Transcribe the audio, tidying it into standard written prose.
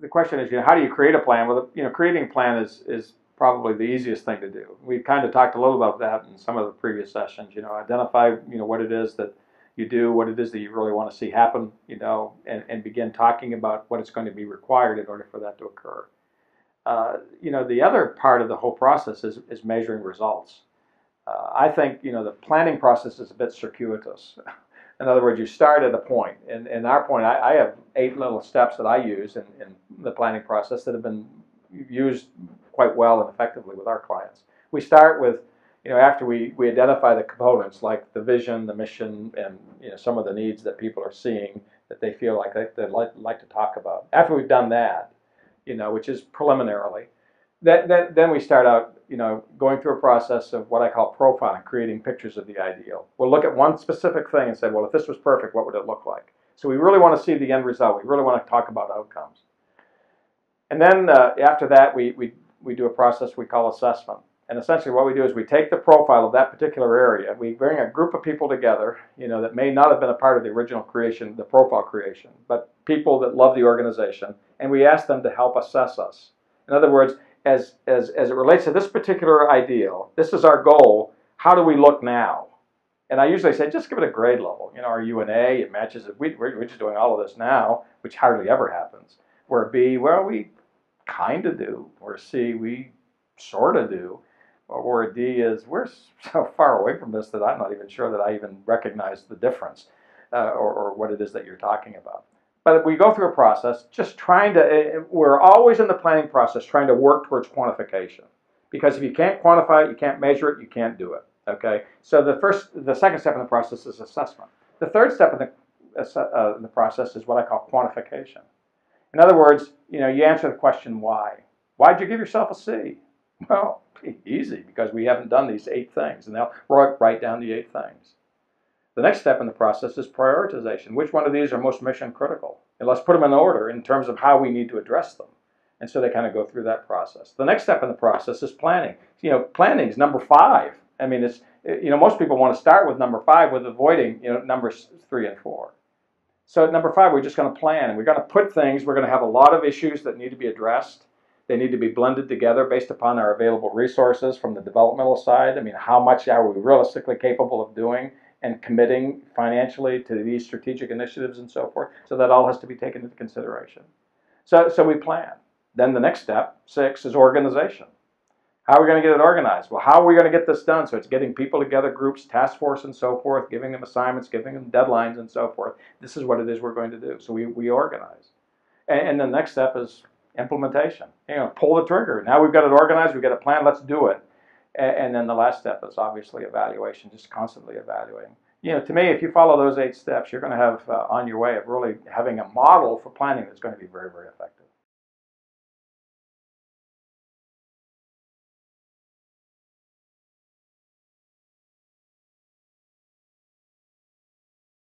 the question is, how do you create a plan? Well, creating a plan is probably the easiest thing to do. We kind of talked a little about that in some of the previous sessions. Identify, what it is that you do, what it is that you really want to see happen, and begin talking about what it's going to be required in order for that to occur. The other part of the whole process is measuring results. I think, the planning process is a bit circuitous. In other words, you start at a point. In our point, I have 8 little steps that I use in the planning process that have been used quite well and effectively with our clients. We start with, after we identify the components like the vision, the mission, and some of the needs that people are seeing that they feel like they'd like to talk about. After we've done that, which is preliminarily, then we start out, going through a process of what I call profiling, creating pictures of the ideal. We'll look at one specific thing and say, well, if this was perfect, what would it look like? So we really want to see the end result. We really want to talk about outcomes. And then after that, we do a process we call assessment. And essentially what we do is we take the profile of that particular area. We bring a group of people together, that may not have been a part of the original creation, the profile creation, but people that love the organization, and we ask them to help assess us. In other words, as it relates to this particular ideal, this is our goal, how do we look now? And I usually say, just give it a grade level. Are you an A? It matches it. We're just doing all of this now, which hardly ever happens. We're a B, well, we kind of do. We're a C, we sort of do. Or a D is, we're so far away from this that I'm not even sure that I even recognize the difference or what it is that you're talking about. But we go through a process just trying to, we're always in the planning process trying to work towards quantification. Because if you can't quantify it, you can't measure it, you can't do it. Okay? So the second step in the process is assessment. The third step in the process is what I call quantification. In other words, you answer the question why. Why'd you give yourself a C? Well, easy, because we haven't done these 8 things. And they'll write down the 8 things. The next step in the process is prioritization. Which one of these are most mission critical? And let's put them in order in terms of how we need to address them. And so they kind of go through that process. The next step in the process is planning. Planning is number 5. I mean, it's, most people want to start with number 5 with avoiding, numbers 3 and 4. So at number 5, we're just going to plan. And we're going to put things, we're going to have a lot of issues that need to be addressed. They need to be blended together based upon our available resources from the developmental side. I mean, how much are we realistically capable of doing and committing financially to these strategic initiatives and so forth? So that all has to be taken into consideration. So we plan. Then the next step, 6, is organization. How are we going to get it organized? Well, how are we going to get this done? So it's getting people together, groups, task force, and so forth, giving them assignments, giving them deadlines, and so forth. This is what it is we're going to do. So we organize. And the next step is implementation. Pull the trigger. Now we've got it organized, we've got a plan, let's do it. And then the last step is obviously evaluation, just constantly evaluating. To me, if you follow those 8 steps, you're going to have on your way of really having a model for planning that's going to be very, very effective.